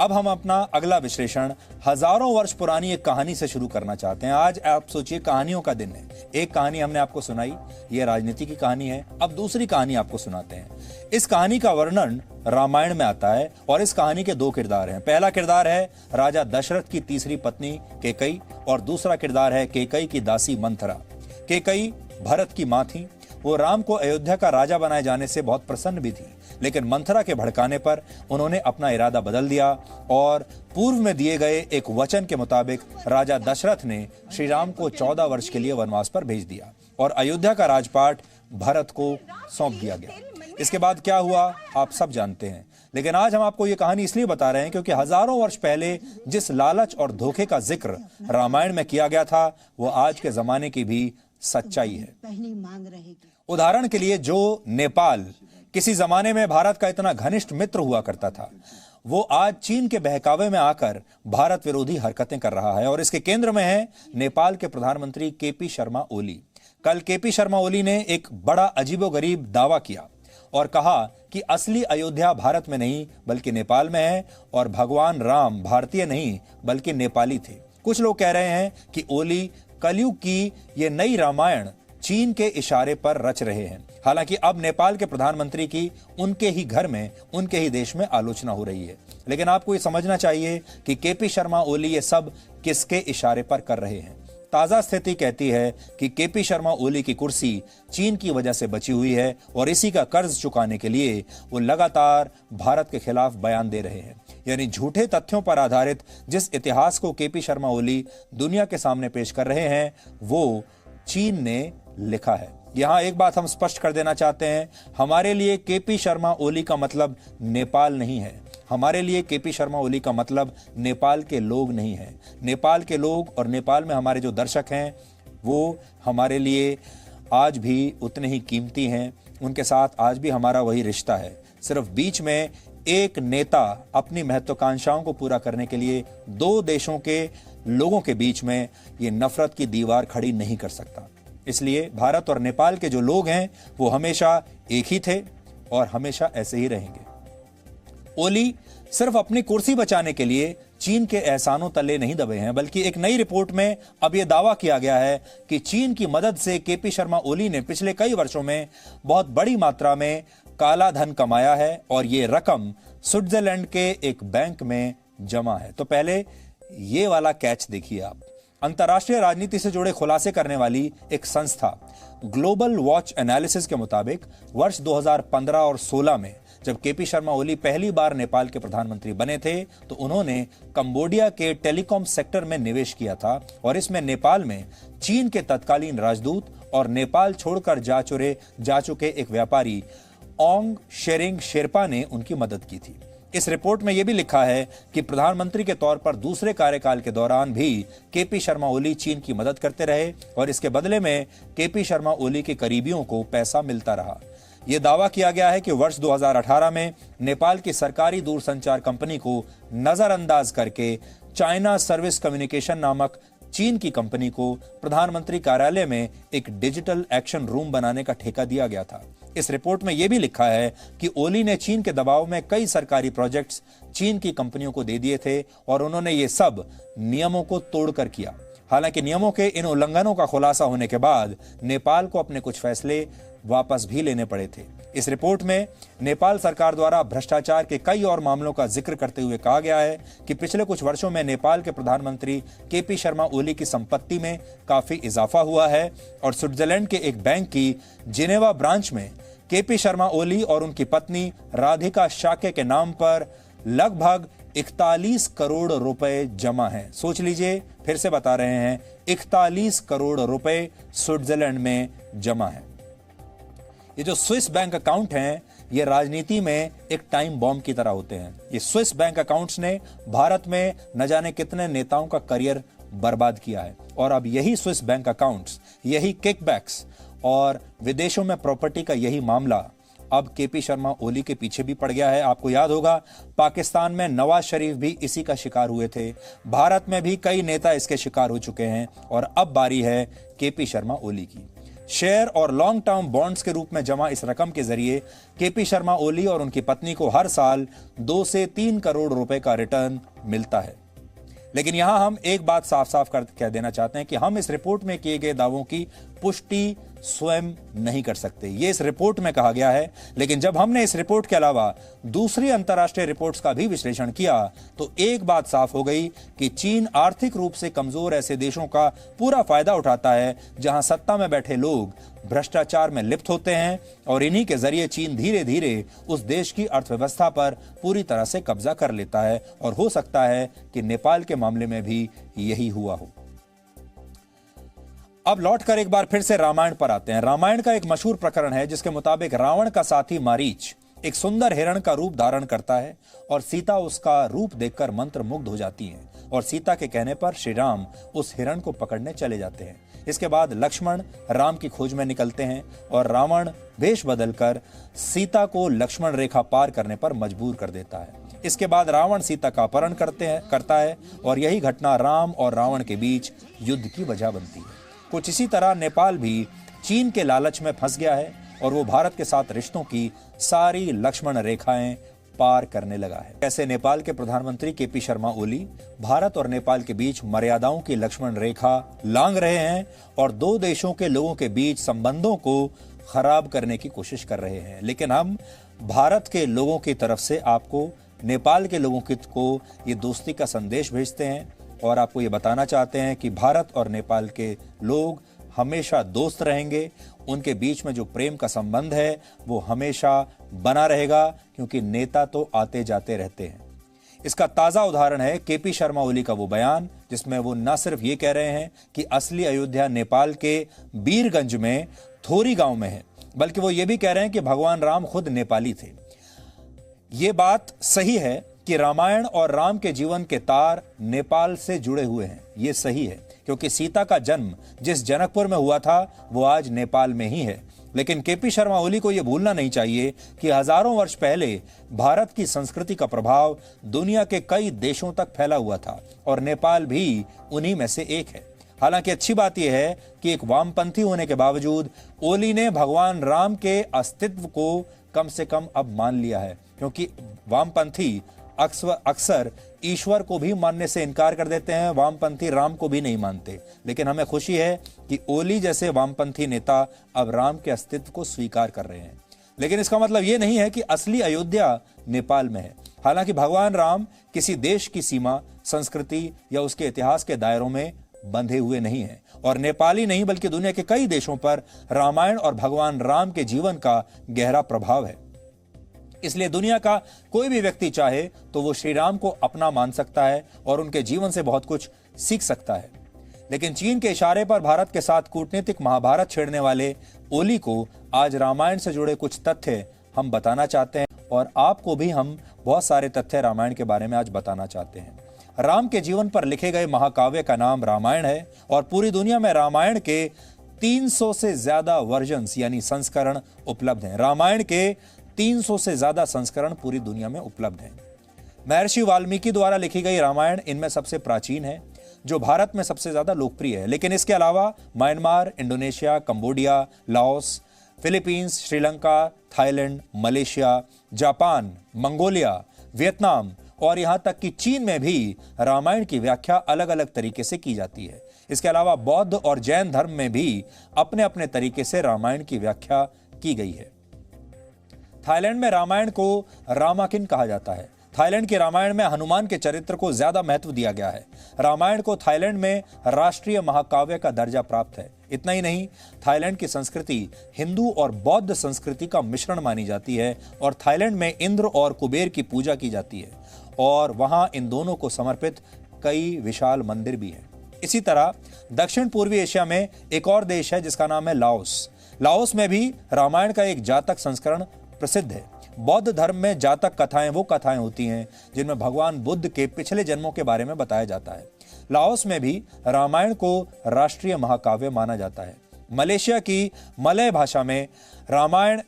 अब हम अपना अगला विश्लेषण हजारों वर्ष पुरानी एक कहानी से शुरू करना चाहते हैं। आज आप सोचिए, कहानियों का दिन है। एक कहानी हमने आपको सुनाई, ये राजनीति की कहानी है। अब दूसरी कहानी आपको सुनाते हैं। इस कहानी का वर्णन रामायण में आता है और इस कहानी के दो किरदार हैं। पहला किरदार है राजा दशरथ की तीसरी पत्नी केकई और दूसरा किरदार है केकई की दासी मंथरा। केकई भरत की मां थी। वो राम को अयोध्या का राजा बनाए जाने से बहुत प्रसन्न भी थी, लेकिन मंथरा के भड़काने पर उन्होंने अपना इरादा बदल दिया और पूर्व में दिए गए एक वचन के मुताबिक राजा दशरथ ने श्री राम को 14 वर्ष के लिए वनवास पर भेज दिया और अयोध्या का राजपाट भरत को सौंप दिया गया। इसके बाद क्या हुआ आप सब जानते हैं, लेकिन आज हम आपको ये कहानी इसलिए बता रहे हैं क्योंकि हजारों वर्ष पहले जिस लालच और धोखे का जिक्र रामायण में किया गया था, वो आज के जमाने की भी सच्चाई है। उदाहरण के लिए, जो नेपाल किसी जमाने में भारत का इतना घनिष्ठ मित्र हुआ करता था, वो आज चीन के बहकावे में आकर भारत विरोधी हरकतें कर रहा है और इसके केंद्र में है नेपाल के प्रधानमंत्री केपी शर्मा ओली। कल केपी शर्मा ओली ने एक बड़ा अजीबोगरीब दावा किया और कहा कि असली अयोध्या भारत में नहीं बल्कि नेपाल में है और भगवान राम भारतीय नहीं बल्कि नेपाली थे। कुछ लोग कह रहे हैं कि ओली कलयुग की ये नई रामायण चीन के इशारे पर रच रहे हैं। हालांकि अब नेपाल के प्रधानमंत्री की उनके ही घर में, उनके ही देश में आलोचना हो रही है। लेकिन आपको ये समझना चाहिए कि केपी शर्मा ओली ये सब किसके इशारे पर कर रहे हैं। ताजा स्थिति कहती है कि केपी शर्मा ओली की कुर्सी चीन की वजह से बची हुई है और इसी का कर्ज चुकाने के लिए वो लगातार भारत के खिलाफ बयान दे रहे हैं। यानी झूठे तथ्यों पर आधारित जिस इतिहास को केपी शर्मा ओली दुनिया के सामने पेश कर रहे हैं, वो चीन ने लिखा है। यहां एक बात हम स्पष्ट कर देना चाहते हैं, हमारे लिए केपी शर्मा ओली का मतलब नेपाल नहीं है। हमारे लिए केपी शर्मा ओली का मतलब नेपाल के लोग नहीं है। नेपाल के लोग और नेपाल में हमारे जो दर्शक हैं, वो हमारे लिए आज भी उतने ही कीमती हैं। उनके साथ आज भी हमारा वही रिश्ता है। सिर्फ बीच में एक नेता अपनी महत्वाकांक्षाओं को पूरा करने के लिए दो देशों के लोगों के बीच में ये नफरत की दीवार खड़ी नहीं कर सकता। इसलिए भारत और नेपाल के जो लोग हैं वो हमेशा एक ही थे और हमेशा ऐसे ही रहेंगे। ओली सिर्फ अपनी कुर्सी बचाने के लिए चीन के एहसानों तले नहीं दबे हैं, बल्कि एक नई रिपोर्ट में अब यह दावा किया गया है कि चीन की मदद से केपी शर्मा ओली ने पिछले कई वर्षों में बहुत बड़ी मात्रा में काला धन कमाया है और ये रकम स्विट्जरलैंड के एक बैंक में जमा है। तो पहले ये वाला कैच देखिए आप। अंतर्राष्ट्रीय राजनीति से जुड़े खुलासे करने वाली एक संस्था ग्लोबल वॉच एनालिसिस के मुताबिक वर्ष 2015 और 16 में जब केपी शर्मा ओली पहली बार नेपाल के प्रधानमंत्री बने थे तो उन्होंने कंबोडिया के टेलीकॉम सेक्टर में निवेश किया था और इसमें नेपाल में चीन के तत्कालीन राजदूत और नेपाल छोड़कर जा चुके एक व्यापारी ओंग शेरिंग शेरपा ने उनकी मदद की थी। इस रिपोर्ट में यह भी लिखा है कि प्रधानमंत्री के तौर पर दूसरे कार्यकाल के दौरान भी केपी शर्मा ओली चीन की मदद करते रहे और इसके बदले में केपी शर्मा ओली के करीबियों को पैसा मिलता रहा। यह दावा किया गया है कि वर्ष 2018 में नेपाल की सरकारी दूरसंचार कंपनी को नजरअंदाज करके चाइना सर्विस कम्युनिकेशन नामक चीन की कंपनी को प्रधानमंत्री कार्यालय में एक डिजिटल एक्शन रूम बनाने का ठेका दिया गया था। इस रिपोर्ट में यह भी लिखा है कि ओली ने चीन के दबाव में कई सरकारी प्रोजेक्ट्स चीन की कंपनियों को दे दिए थे और उन्होंने ये सब नियमों को तोड़कर किया। हालांकि नियमों के इन उल्लंघनों का खुलासा होने के बाद नेपाल को अपने कुछ फैसले वापस भी लेने पड़े थे। इस रिपोर्ट में नेपाल सरकार द्वारा भ्रष्टाचार के कई और मामलों का जिक्र करते हुए कहा गया है कि पिछले कुछ वर्षों में नेपाल के प्रधानमंत्री केपी शर्मा ओली की संपत्ति में काफी इजाफा हुआ है और स्विट्जरलैंड के एक बैंक की जिनेवा ब्रांच में केपी शर्मा ओली और उनकी पत्नी राधिका शाके के नाम पर लगभग 41 करोड़ रुपए जमा हैं। सोच लीजिए, फिर से बता रहे हैं, 41 करोड़ रुपए स्विट्जरलैंड में जमा है। ये जो स्विस बैंक अकाउंट हैं, ये राजनीति में एक टाइम बॉम्ब की तरह होते हैं। ये स्विस बैंक अकाउंट्स ने भारत में न जाने कितने नेताओं का करियर बर्बाद किया है और अब यही स्विस बैंक अकाउंट्स, यही किकबैक्स और विदेशों में प्रॉपर्टी का यही मामला अब केपी शर्मा ओली के पीछे भी पड़ गया है। आपको याद होगा, पाकिस्तान में नवाज शरीफ भी इसी का शिकार हुए थे। भारत में भी कई नेता इसके शिकार हो चुके हैं और अब बारी है केपी शर्मा ओली की। शेयर और लॉन्ग टर्म बॉन्ड्स के रूप में जमा इस रकम के जरिए केपी शर्मा ओली और उनकी पत्नी को हर साल 2 से 3 करोड़ रुपए का रिटर्न मिलता है। लेकिन यहां हम एक बात साफ साफ कर कह देना चाहते हैं कि हम इस रिपोर्ट में किए गए दावों की पुष्टि स्वयं नहीं कर सकते। ये इस रिपोर्ट में कहा गया है, लेकिन जब हमने इस रिपोर्ट के अलावा दूसरी अंतर्राष्ट्रीय रिपोर्ट्स का भी विश्लेषण किया तो एक बात साफ हो गई कि चीन आर्थिक रूप से कमजोर ऐसे देशों का पूरा फायदा उठाता है जहां सत्ता में बैठे लोग भ्रष्टाचार में लिप्त होते हैं और इन्हीं के जरिए चीन धीरे धीरे उस देश की अर्थव्यवस्था पर पूरी तरह से कब्जा कर लेता है। और हो सकता है कि नेपाल के मामले में भी यही हुआ हो। अब लौटकर एक बार फिर से रामायण पर आते हैं। रामायण का एक मशहूर प्रकरण है जिसके मुताबिक रावण का साथी मारीच एक सुंदर हिरण का रूप धारण करता है और सीता उसका रूप देखकर मंत्र मुग्ध हो जाती है और सीता के कहने पर श्री राम उस हिरण को पकड़ने चले जाते हैं। इसके बाद लक्ष्मण राम की खोज में निकलते हैं और रावण वेश बदलकर सीता को लक्ष्मण रेखा पार करने पर मजबूर कर देता है। इसके बाद रावण सीता का अपहरण करता है और यही घटना राम और रावण के बीच युद्ध की वजह बनती है। कुछ इसी तरह नेपाल भी चीन के लालच में फंस गया है और वो भारत के साथ रिश्तों की सारी लक्ष्मण रेखाएं पार करने लगा है। ऐसे नेपाल के प्रधानमंत्री केपी शर्मा ओली भारत और नेपाल के बीच मर्यादाओं की लक्ष्मण रेखा लांघ रहे हैं और दो देशों के लोगों के बीच संबंधों को खराब करने की कोशिश कर रहे हैं। लेकिन हम भारत के लोगों की तरफ से आपको नेपाल के लोगों को ये दोस्ती का संदेश भेजते हैं और आपको ये बताना चाहते हैं कि भारत और नेपाल के लोग हमेशा दोस्त रहेंगे। उनके बीच में जो प्रेम का संबंध है वो हमेशा बना रहेगा, क्योंकि नेता तो आते जाते रहते हैं। इसका ताजा उदाहरण है केपी शर्मा ओली का वो बयान जिसमें वो न सिर्फ ये कह रहे हैं कि असली अयोध्या नेपाल के बीरगंज में थोरी गांव में है, बल्कि वो ये भी कह रहे हैं कि भगवान राम खुद नेपाली थे। ये बात सही है कि रामायण और राम के जीवन के तार नेपाल से जुड़े हुए हैं। ये सही है क्योंकि सीता का जन्म जिस जनकपुर में हुआ था वो आज नेपाल में ही है। लेकिन केपी शर्मा ओली को यह भूलना नहीं चाहिए कि हजारों वर्ष पहले भारत की संस्कृति का प्रभाव दुनिया के कई देशों तक फैला हुआ था और नेपाल भी उन्हीं में से एक है। हालांकि अच्छी बात यह है कि एक वामपंथी होने के बावजूद ओली ने भगवान राम के अस्तित्व को कम से कम अब मान लिया है, क्योंकि वामपंथी अक्सर ईश्वर को भी मानने से इनकार कर देते हैं, वामपंथी राम को भी नहीं मानते। लेकिन हमें खुशी है कि ओली जैसे वामपंथी नेता अब राम के अस्तित्व को स्वीकार कर रहे हैं। लेकिन इसका मतलब यह नहीं है कि असली अयोध्या नेपाल में है। हालांकि भगवान राम किसी देश की सीमा, संस्कृति या उसके इतिहास के दायरों में बंधे हुए नहीं है और नेपाली नहीं बल्कि दुनिया के कई देशों पर रामायण और भगवान राम के जीवन का गहरा प्रभाव है। इसलिए दुनिया का कोई भी व्यक्ति चाहे तो वो श्री राम को अपना मान सकता है और उनके जीवन से बहुत कुछ सीख सकता है। लेकिन चीन के इशारे पर भारत के साथ कूटनीतिक महाभारत छेड़ने वाले ओली को आज रामायण से जुड़े कुछ तथ्य हम बताना चाहते हैं और आपको भी हम बहुत सारे तथ्य रामायण के बारे में आज बताना चाहते हैं। राम के जीवन पर लिखे गए महाकाव्य का नाम रामायण है और पूरी दुनिया में रामायण के 300 से ज्यादा वर्जन्स यानी संस्करण उपलब्ध हैं। रामायण के 300 से ज्यादा संस्करण पूरी दुनिया में उपलब्ध हैं। महर्षि वाल्मीकि द्वारा लिखी गई रामायण इनमें सबसे प्राचीन है, जो भारत में सबसे ज्यादा लोकप्रिय है। लेकिन इसके अलावा Myanmar, Indonesia, Cambodia, Laos, Philippines, Sri Lanka, Thailand, Malaysia, Japan, Mongolia, Vietnam और यहां तक कि चीन में भी रामायण की व्याख्या अलग अलग तरीके से की जाती है। इसके अलावा बौद्ध और जैन धर्म में भी अपने अपने तरीके से रामायण की व्याख्या की गई है। थाईलैंड में रामायण को रामाकिन कहा जाता है। थाईलैंड के रामायण में हनुमान के चरित्र को ज्यादा महत्व दिया गया है। रामायण को थाईलैंड में राष्ट्रीय महाकाव्य का दर्जा प्राप्त है। इतना ही नहीं, थाईलैंड की संस्कृति हिंदू और बौद्ध संस्कृति का मिश्रण मानी जाती है और थाईलैंड में इंद्र और कुबेर की पूजा की जाती है और वहां इन दोनों को समर्पित कई विशाल मंदिर भी हैं। इसी तरह दक्षिण पूर्वी एशिया में एक और देश है जिसका नाम है लाओस। लाओस में भी रामायण का एक जातक संस्करण प्रसिद्ध है। बौद्ध धर्म में जातक कथाएं वो कथाएं होती हैं जिनमें भगवान बुद्ध के पिछले जन्मों के बारे में बताया जाता है। लाओस में भी रामायण को राष्ट्रीय महाकाव्य माना जाता है। मलेशिया की मलय भाषा में रामायण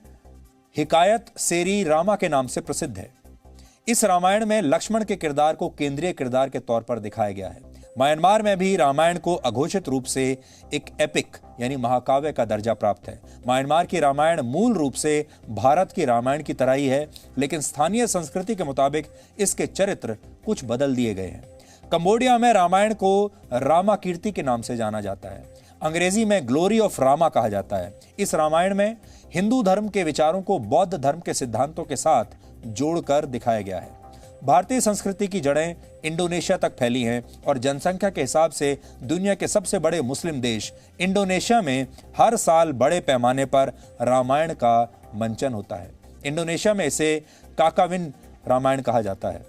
हिकायत सेरी रामा के नाम से प्रसिद्ध है। इस रामायण में लक्ष्मण के किरदार को केंद्रीय किरदार के तौर पर दिखाया गया है। म्यांमार में भी रामायण को अघोषित रूप से एक एपिक यानी महाकाव्य का दर्जा प्राप्त है। म्यांमार की रामायण मूल रूप से भारत की रामायण की तरह ही है, लेकिन स्थानीय संस्कृति के मुताबिक इसके चरित्र कुछ बदल दिए गए हैं। कंबोडिया में रामायण को रामा कीर्ति के नाम से जाना जाता है। अंग्रेजी में ग्लोरी ऑफ रामा कहा जाता है। इस रामायण में हिंदू धर्म के विचारों को बौद्ध धर्म के सिद्धांतों के साथ जोड़कर दिखाया गया है। भारतीय संस्कृति की जड़ें इंडोनेशिया तक फैली हैं और जनसंख्या के हिसाब से दुनिया के सबसे बड़े मुस्लिम देश इंडोनेशिया में हर साल बड़े पैमाने पर रामायण का मंचन होता है। इंडोनेशिया में इसे काकाविन रामायण कहा जाता है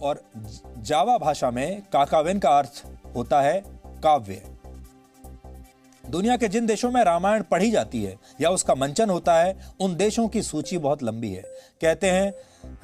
और जावा भाषा में काकाविन का अर्थ होता है काव्य। दुनिया के जिन देशों में रामायण पढ़ी जाती है या उसका मंचन होता है, उन देशों की सूची बहुत लंबी है। कहते हैं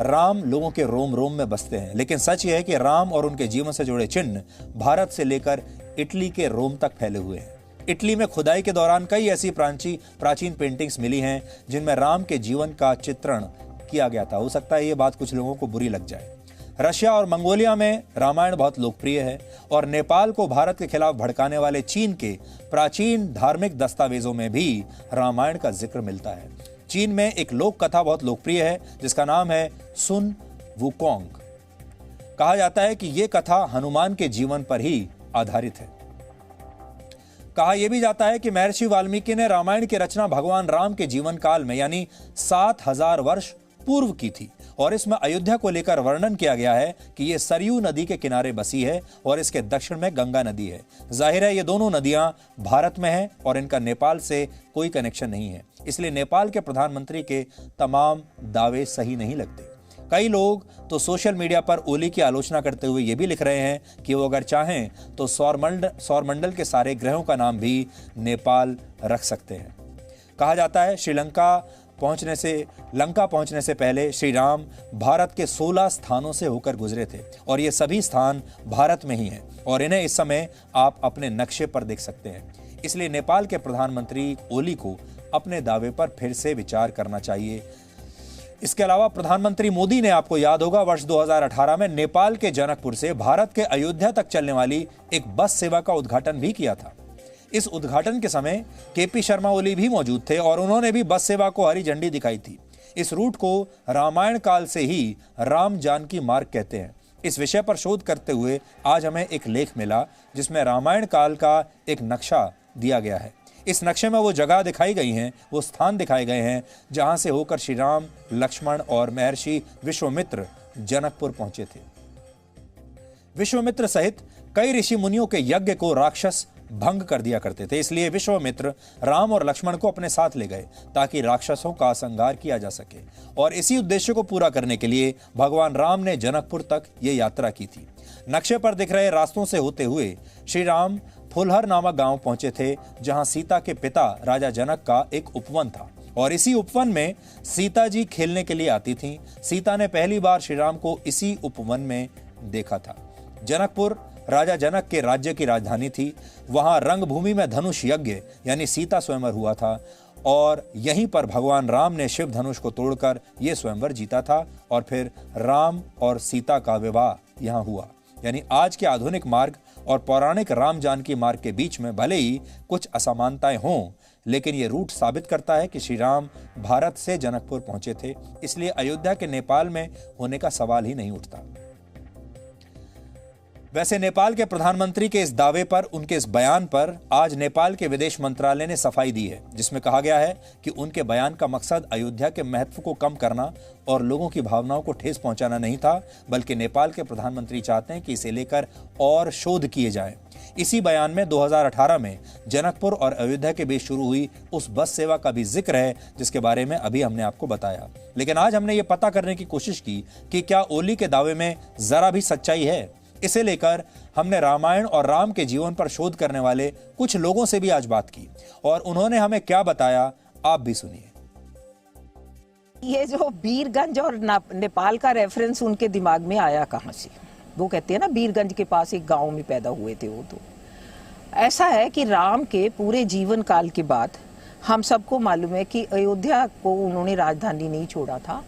राम लोगों के रोम रोम में बसते हैं, लेकिन सच यह है कि राम और उनके जीवन से जुड़े चिन्ह भारत से लेकर इटली के रोम तक फैले हुए हैं। इटली में खुदाई के दौरान कई ऐसी प्राचीन पेंटिंग्स मिली हैं जिनमें राम के जीवन का चित्रण किया गया था। हो सकता है ये बात कुछ लोगों को बुरी लग जाए। रशिया और मंगोलिया में रामायण बहुत लोकप्रिय है और नेपाल को भारत के खिलाफ भड़काने वाले चीन के प्राचीन धार्मिक दस्तावेजों में भी रामायण का जिक्र मिलता है। चीन में एक लोक कथा बहुत लोकप्रिय है जिसका नाम है सुन वुकोंग। कहा जाता है कि यह कथा हनुमान के जीवन पर ही आधारित है। कहा यह भी जाता है कि महर्षि वाल्मीकि ने रामायण की रचना भगवान राम के जीवन काल में यानी 7000 वर्ष पूर्व की थी और इसमें अयोध्या को लेकर वर्णन किया गया है कि यह सरयू नदी के किनारे बसी है और इसके दक्षिण में गंगा नदी है। जाहिर है ये दोनों नदियां भारत में हैं और इनका नेपाल से कोई कनेक्शन नहीं है, इसलिए नेपाल के प्रधानमंत्री के तमाम दावे सही नहीं लगते। कई लोग तो सोशल मीडिया पर ओली की आलोचना करते हुए ये भी लिख रहे हैं कि वो अगर चाहें तो सौरमंडल के सारे ग्रहों का नाम भी नेपाल रख सकते हैं। कहा जाता है लंका पहुंचने से पहले श्री राम भारत के 16 स्थानों से होकर गुजरे थे और ये सभी स्थान भारत में ही हैं और इन्हें इस समय आप अपने नक्शे पर देख सकते हैं। इसलिए नेपाल के प्रधानमंत्री ओली को अपने दावे पर फिर से विचार करना चाहिए। इसके अलावा प्रधानमंत्री मोदी ने, आपको याद होगा, वर्ष 2018 में नेपाल के जनकपुर से भारत के अयोध्या तक चलने वाली एक बस सेवा का उद्घाटन भी किया था। इस उद्घाटन के समय केपी शर्मा ओली भी मौजूद थे और उन्होंने भी बस सेवा को हरी झंडी दिखाई थी। इस रूट को रामायण काल से ही राम जानकी मार्ग कहते हैं। इस विषय पर शोध करते हुए आज हमें एक लेख मिला जिसमें रामायण काल का एक नक्शा दिया गया है। इस नक्शे में वो जगह दिखाई गई हैं, वो स्थान दिखाए गए हैं जहां से होकर श्री राम, लक्ष्मण और महर्षि विश्वामित्र जनकपुर पहुंचे थे। विश्वामित्र सहित कई ऋषि मुनियों के यज्ञ को राक्षस भंग कर दिया करते थे, इसलिए विश्वामित्र राम और लक्ष्मण को अपने साथ ले गए ताकि राक्षसों का संहार किया जा सके और इसी उद्देश्य को पूरा करने के लिए भगवान राम ने जनकपुर तक ये यात्रा की थी। नक्शे पर दिख रहे रास्तों से होते हुए श्री राम फुलहर नामक गांव पहुंचे थे जहां सीता के पिता राजा जनक का एक उपवन था और इसी उपवन में सीता जी खेलने के लिए आती थीं। सीता ने पहली बार श्री राम को इसी उपवन में देखा था। जनकपुर राजा जनक के राज्य की राजधानी थी। वहां रंगभूमि में धनुष यज्ञ यानी सीता स्वयंवर हुआ था और यहीं पर भगवान राम ने शिव धनुष को तोड़कर यह स्वयंवर जीता था और फिर राम और सीता का विवाह यहां हुआ। यानी आज के आधुनिक मार्ग और पौराणिक राम जानकी मार्ग के बीच में भले ही कुछ असमानताएं हों, लेकिन यह रूट साबित करता है कि श्री राम भारत से जनकपुर पहुंचे थे, इसलिए अयोध्या के नेपाल में होने का सवाल ही नहीं उठता। वैसे नेपाल के प्रधानमंत्री के इस दावे पर, उनके इस बयान पर आज नेपाल के विदेश मंत्रालय ने सफाई दी है, जिसमें कहा गया है कि उनके बयान का मकसद अयोध्या के महत्व को कम करना और लोगों की भावनाओं को ठेस पहुंचाना नहीं था, बल्कि नेपाल के प्रधानमंत्री चाहते हैं कि इसे लेकर और शोध किए जाएं। इसी बयान में 2018 में जनकपुर और अयोध्या के बीच शुरू हुई उस बस सेवा का भी जिक्र है जिसके बारे में अभी हमने आपको बताया। लेकिन आज हमने ये पता करने की कोशिश की कि क्या ओली के दावे में जरा भी सच्चाई है। इसे लेकर हमने रामायण और राम के जीवन पर शोध करने वाले कुछ लोगों से भी आज बात की और उन्होंने हमें क्या बताया, आप भी सुनिए। ये जो बीरगंज और नेपाल का रेफरेंस उनके दिमाग में आया कहां से? वो कहते हैं ना, बीरगंज के पास एक गांव में पैदा हुए थे वो। तो ऐसा है कि राम के पूरे जीवन काल के बाद हम सबको मालूम है कि अयोध्या को उन्होंने राजधानी नहीं छोड़ा था।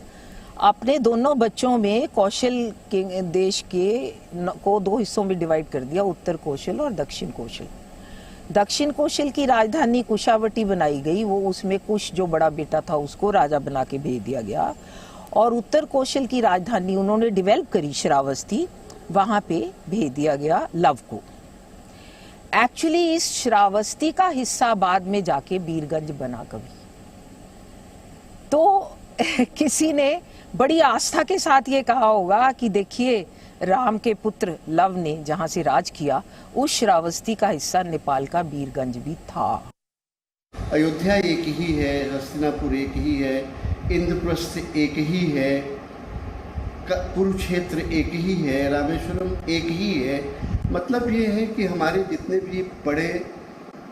अपने दोनों बच्चों में कौशल के देश को दो हिस्सों में डिवाइड कर दिया, उत्तर कौशल और दक्षिण कौशल। दक्षिण कौशल की राजधानी कुशावटी बनाई गई, वो उसमें कुश जो बड़ा बेटा था उसको राजा बना के भेज दिया गया, और उत्तर कौशल की राजधानी उन्होंने डेवलप करी श्रावस्ती, वहां पे भेज दिया गया लव को। एक्चुअली इस श्रावस्ती का हिस्सा बाद में जाके बीरगंज बना कभी। तो किसी ने बड़ी आस्था के साथ ये कहा होगा कि देखिए राम के पुत्र लव ने जहां से राज किया, उस श्रावस्ती का हिस्सा नेपाल का बीरगंज भी था। अयोध्या एक ही है, हस्तिनापुर एक ही है, इंद्रप्रस्थ एक ही है, कुरुक्षेत्र एक ही है, रामेश्वरम एक ही है। मतलब ये है कि हमारे जितने भी बड़े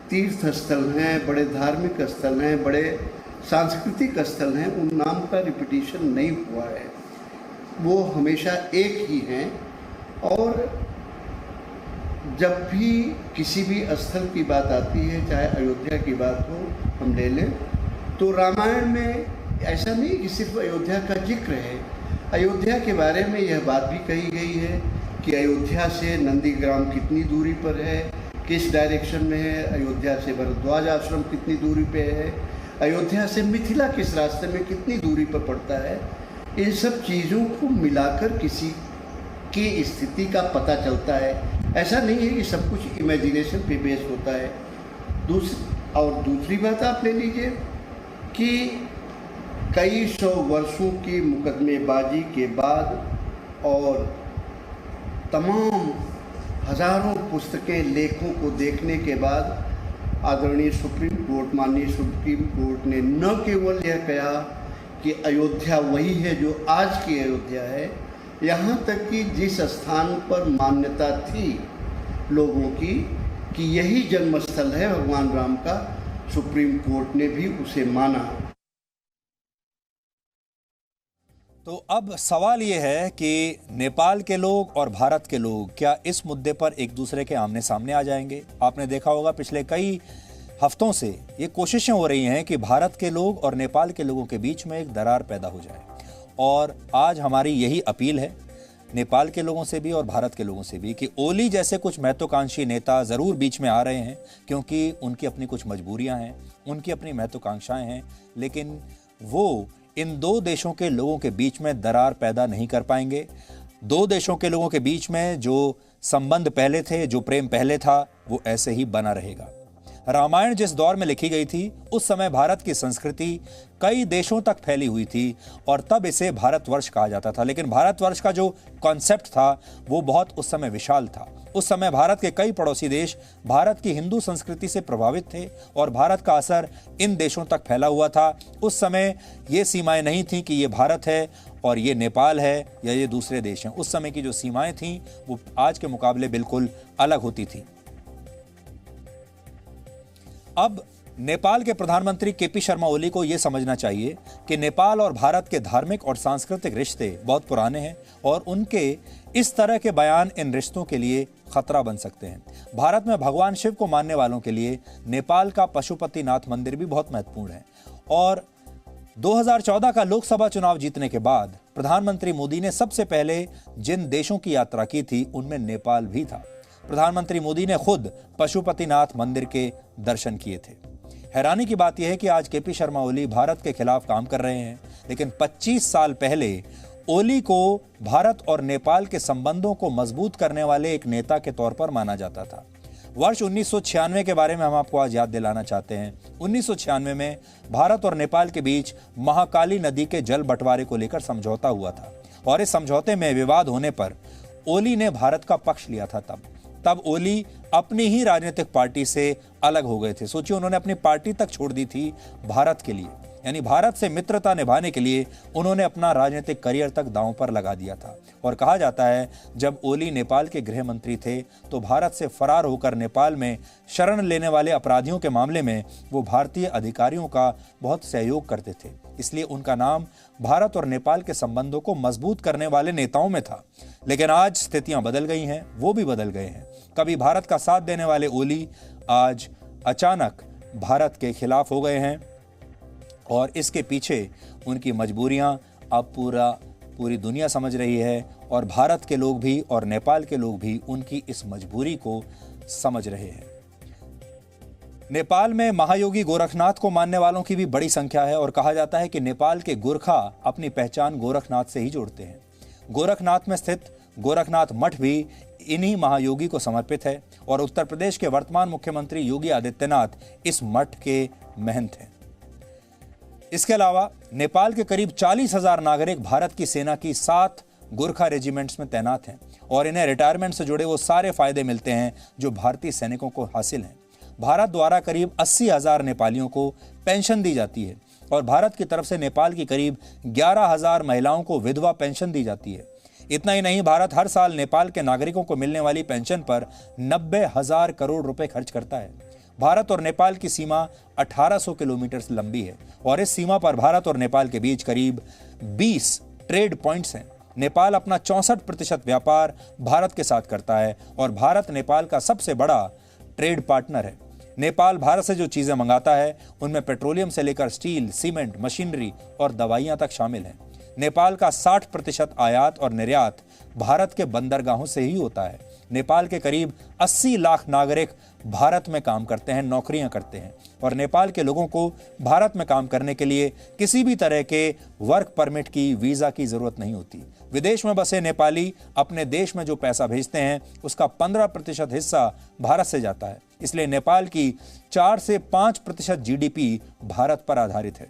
तीर्थ स्थल हैं, बड़े धार्मिक स्थल हैं, बड़े सांस्कृतिक स्थल हैं, उन नाम का रिपीटिशन नहीं हुआ है, वो हमेशा एक ही हैं। और जब भी किसी भी स्थल की बात आती है, चाहे अयोध्या की बात हो हम ले लें, तो रामायण में ऐसा नहीं कि सिर्फ अयोध्या का जिक्र है। अयोध्या के बारे में यह बात भी कही गई है कि अयोध्या से नंदीग्राम कितनी दूरी पर है, किस डायरेक्शन में है, अयोध्या से भरद्वाज आश्रम कितनी दूरी पे है, अयोध्या से मिथिला किस रास्ते में कितनी दूरी पर पड़ता है। इन सब चीज़ों को मिलाकर किसी की स्थिति का पता चलता है। ऐसा नहीं है कि सब कुछ इमेजिनेशन पे बेस होता है। दूसरी बात आप ले लीजिए कि कई सौ वर्षों की मुकदमेबाजी के बाद और तमाम हजारों पुस्तकें, लेखों को देखने के बाद आदरणीय सुप्रीम कोर्ट, माननीय सुप्रीम कोर्ट ने न केवल यह कहा कि अयोध्या वही है जो आज की अयोध्या है, यहाँ तक कि जिस स्थान पर मान्यता थी लोगों की कि यही जन्मस्थल है भगवान राम का, सुप्रीम कोर्ट ने भी उसे माना। तो अब सवाल ये है कि नेपाल के लोग और भारत के लोग क्या इस मुद्दे पर एक दूसरे के आमने सामने आ जाएंगे। आपने देखा होगा पिछले कई हफ्तों से ये कोशिशें हो रही हैं कि भारत के लोग और नेपाल के लोगों के बीच में एक दरार पैदा हो जाए, और आज हमारी यही अपील है नेपाल के लोगों से भी और भारत के लोगों से भी कि ओली जैसे कुछ महत्वाकांक्षी नेता ज़रूर बीच में आ रहे हैं, क्योंकि उनकी अपनी कुछ मजबूरियां हैं, उनकी अपनी महत्वाकांक्षाएं हैं, लेकिन वो इन दो देशों के लोगों के बीच में दरार पैदा नहीं कर पाएंगे। दो देशों के लोगों के बीच में जो संबंध पहले थे, जो प्रेम पहले था, वो ऐसे ही बना रहेगा। रामायण जिस दौर में लिखी गई थी उस समय भारत की संस्कृति कई देशों तक फैली हुई थी और तब इसे भारतवर्ष कहा जाता था। लेकिन भारतवर्ष का जो कॉन्सेप्ट था वो बहुत उस समय विशाल था। उस समय भारत के कई पड़ोसी देश भारत की हिंदू संस्कृति से प्रभावित थे और भारत का असर इन देशों तक फैला हुआ था। उस समय ये सीमाएं नहीं थी कि ये भारत है और ये नेपाल है या ये दूसरे देश हैं। उस समय की जो सीमाएं थीं वो आज के मुकाबले बिल्कुल अलग होती थी। अब नेपाल के प्रधानमंत्री केपी शर्मा ओली को यह समझना चाहिए कि नेपाल और भारत के धार्मिक और सांस्कृतिक रिश्ते बहुत पुराने हैं और उनके इस तरह के बयान इन रिश्तों के लिए खतरा बन सकते हैं। भारत में भगवान शिव को मानने वालों के लिए नेपाल का पशुपतिनाथ मंदिर भी बहुत महत्वपूर्ण है और 2014 का लोकसभा चुनाव जीतने के बाद प्रधानमंत्री मोदी ने सबसे पहले जिन देशों की यात्रा की थी उनमें नेपाल भी था। प्रधानमंत्री मोदी ने खुद पशुपतिनाथ मंदिर के दर्शन किए थे। हैरानी की बात यह है कि आज केपी शर्मा ओली भारत के खिलाफ काम कर रहे हैं, लेकिन 25 साल पहले ओली को भारत और नेपाल के संबंधों को मजबूत करने वाले एक नेता के तौर पर माना जाता था। वर्ष 1996 के बारे में हम आपको आज याद दिलाना चाहते हैं। 1996 में भारत और नेपाल के बीच महाकाली नदी के जल बंटवारे को लेकर समझौता हुआ था और इस समझौते में विवाद होने पर ओली ने भारत का पक्ष लिया था। तब ओली अपनी ही राजनीतिक पार्टी से अलग हो गए थे। सोचिए, उन्होंने अपनी पार्टी तक छोड़ दी थी भारत के लिए, यानी भारत से मित्रता निभाने के लिए उन्होंने अपना राजनीतिक करियर तक दांव पर लगा दिया था। और कहा जाता है जब ओली नेपाल के गृह मंत्री थे तो भारत से फरार होकर नेपाल में शरण लेने वाले अपराधियों के मामले में वो भारतीय अधिकारियों का बहुत सहयोग करते थे। इसलिए उनका नाम भारत और नेपाल के संबंधों को मजबूत करने वाले नेताओं में था। लेकिन आज स्थितियां बदल गई हैं, वो भी बदल गए हैं। कभी भारत का साथ देने वाले ओली आज अचानक भारत के खिलाफ हो गए हैं और इसके पीछे उनकी मजबूरियां अब पूरी दुनिया समझ रही है और भारत के लोग भी और नेपाल के लोग भी उनकी इस मजबूरी को समझ रहे हैं। नेपाल में महायोगी गोरखनाथ को मानने वालों की भी बड़ी संख्या है और कहा जाता है कि नेपाल के गोरखा अपनी पहचान गोरखनाथ से ही जोड़ते हैं। गोरखनाथ में स्थित गोरखनाथ मठ भी इन्हीं महायोगी को समर्पित है और उत्तर प्रदेश के वर्तमान मुख्यमंत्री योगी आदित्यनाथ इस मठ के महंत हैं। इसके अलावा नेपाल के करीब 40,000 नागरिक भारत की सेना की 7 गोरखा रेजिमेंट्स में तैनात हैं और इन्हें रिटायरमेंट से जुड़े वो सारे फायदे मिलते हैं जो भारतीय सैनिकों को हासिल हैं। भारत द्वारा करीब 80,000 नेपालियों को पेंशन दी जाती है और भारत की तरफ से नेपाल की करीब 11,000 महिलाओं को विधवा पेंशन दी जाती है। इतना ही नहीं, भारत हर साल नेपाल के नागरिकों को मिलने वाली पेंशन पर 90,000 करोड़ रुपए खर्च करता है। भारत और नेपाल की सीमा 1800 किलोमीटर लंबी है और इस सीमा पर भारत और नेपाल के बीच करीब 20 ट्रेड पॉइंट्स हैं। नेपाल अपना 64% व्यापार भारत के साथ करता है और भारत नेपाल का सबसे बड़ा ट्रेड पार्टनर है। नेपाल भारत से जो चीजें मंगाता है उनमें पेट्रोलियम से लेकर स्टील, सीमेंट, मशीनरी और दवाइयां तक शामिल हैं। नेपाल का 60% आयात और निर्यात भारत के बंदरगाहों से ही होता है। नेपाल के करीब 80 लाख नागरिक भारत में काम करते हैं, नौकरियां करते हैं और नेपाल के लोगों को भारत में काम करने के लिए किसी भी तरह के वर्क परमिट की, वीजा की जरूरत नहीं होती। विदेश में बसे नेपाली अपने देश में जो पैसा भेजते हैं उसका 15% हिस्सा भारत से जाता है। इसलिए नेपाल की 4 से 5% जीडीपी भारत पर आधारित है।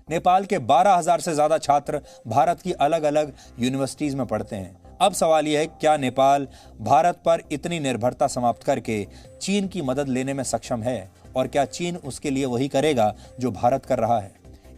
नेपाल के 12,000 से ज्यादा छात्र भारत की अलग अलग यूनिवर्सिटीज में पढ़ते हैं। अब सवाल यह है, क्या नेपाल भारत पर इतनी निर्भरता समाप्त करके चीन की मदद लेने में सक्षम है और क्या चीन उसके लिए वही करेगा जो भारत कर रहा है?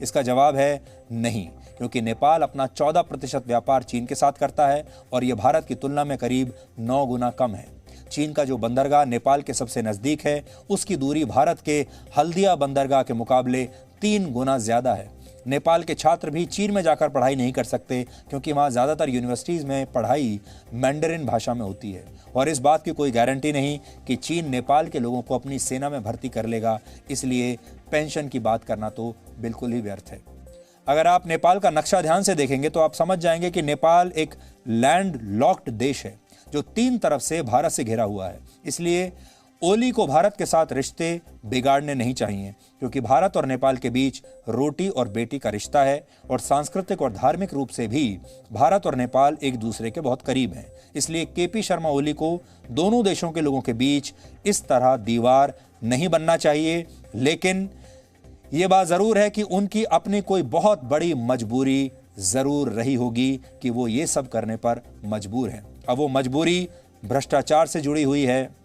इसका जवाब है नहीं, क्योंकि नेपाल अपना 14% व्यापार चीन के साथ करता है और यह भारत की तुलना में करीब 9 गुना कम है। चीन का जो बंदरगाह नेपाल के सबसे नजदीक है उसकी दूरी भारत के हल्दिया बंदरगाह के मुकाबले 3 गुना ज्यादा है। नेपाल के छात्र भी चीन में जाकर पढ़ाई नहीं कर सकते क्योंकि वहाँ ज़्यादातर यूनिवर्सिटीज़ में पढ़ाई मैंडरिन भाषा में होती है और इस बात की कोई गारंटी नहीं कि चीन नेपाल के लोगों को अपनी सेना में भर्ती कर लेगा। इसलिए पेंशन की बात करना तो बिल्कुल ही व्यर्थ है। अगर आप नेपाल का नक्शा ध्यान से देखेंगे तो आप समझ जाएंगे कि नेपाल एक लैंड लॉक्ड देश है जो 3 तरफ से भारत से घिरा हुआ है। इसलिए ओली को भारत के साथ रिश्ते बिगाड़ने नहीं चाहिए, क्योंकि भारत और नेपाल के बीच रोटी और बेटी का रिश्ता है और सांस्कृतिक और धार्मिक रूप से भी भारत और नेपाल एक दूसरे के बहुत करीब हैं। इसलिए केपी शर्मा ओली को दोनों देशों के लोगों के बीच इस तरह दीवार नहीं बनना चाहिए। लेकिन ये बात जरूर है कि उनकी अपनी कोई बहुत बड़ी मजबूरी जरूर रही होगी कि वो ये सब करने पर मजबूर हैं। अब वो मजबूरी भ्रष्टाचार से जुड़ी हुई है,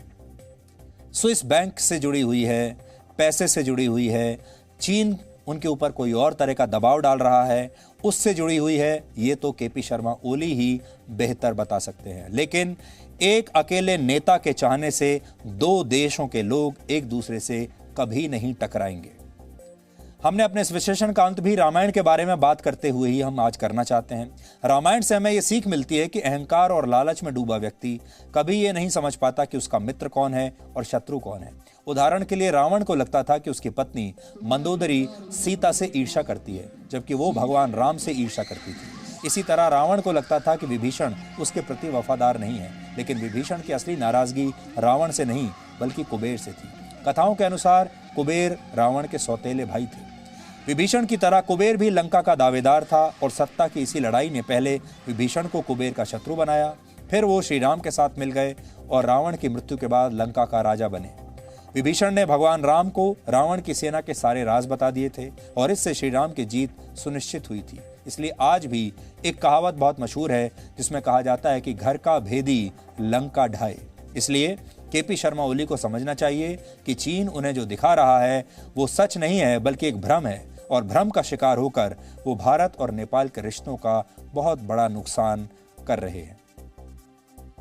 स्विस बैंक से जुड़ी हुई है, पैसे से जुड़ी हुई है, चीन उनके ऊपर कोई और तरह का दबाव डाल रहा है उससे जुड़ी हुई है। ये तो केपी शर्मा ओली ही बेहतर बता सकते हैं। लेकिन एक अकेले नेता के चाहने से 2 देशों के लोग एक दूसरे से कभी नहीं टकराएंगे। हमने अपने इस विश्लेषण का अंत भी रामायण के बारे में बात करते हुए ही हम आज करना चाहते हैं। रामायण से हमें यह सीख मिलती है कि अहंकार और लालच में डूबा व्यक्ति कभी ये नहीं समझ पाता कि उसका मित्र कौन है और शत्रु कौन है। उदाहरण के लिए रावण को लगता था कि उसकी पत्नी मंदोदरी सीता से ईर्ष्या करती है, जबकि वो भगवान राम से ईर्ष्या करती थी। इसी तरह रावण को लगता था कि विभीषण उसके प्रति वफादार नहीं है, लेकिन विभीषण की असली नाराजगी रावण से नहीं बल्कि कुबेर से थी। कथाओं के अनुसार कुबेर रावण के सौतेले भाई थे। विभीषण की तरह कुबेर भी लंका का दावेदार था और सत्ता की इसी लड़ाई ने पहले विभीषण को कुबेर का शत्रु बनाया, फिर वो श्री राम के साथ मिल गए और रावण की मृत्यु के बाद लंका का राजा बने। विभीषण ने भगवान राम को रावण की सेना के सारे राज बता दिए थे और इससे श्री राम की जीत सुनिश्चित हुई थी। इसलिए आज भी एक कहावत बहुत मशहूर है जिसमें कहा जाता है कि घर का भेदी लंका ढाए। इसलिए केपी शर्मा ओली को समझना चाहिए कि चीन उन्हें जो दिखा रहा है वो सच नहीं है बल्कि एक भ्रम है और भ्रम का शिकार होकर वो भारत और नेपाल के रिश्तों का बहुत बड़ा नुकसान कर रहे हैं।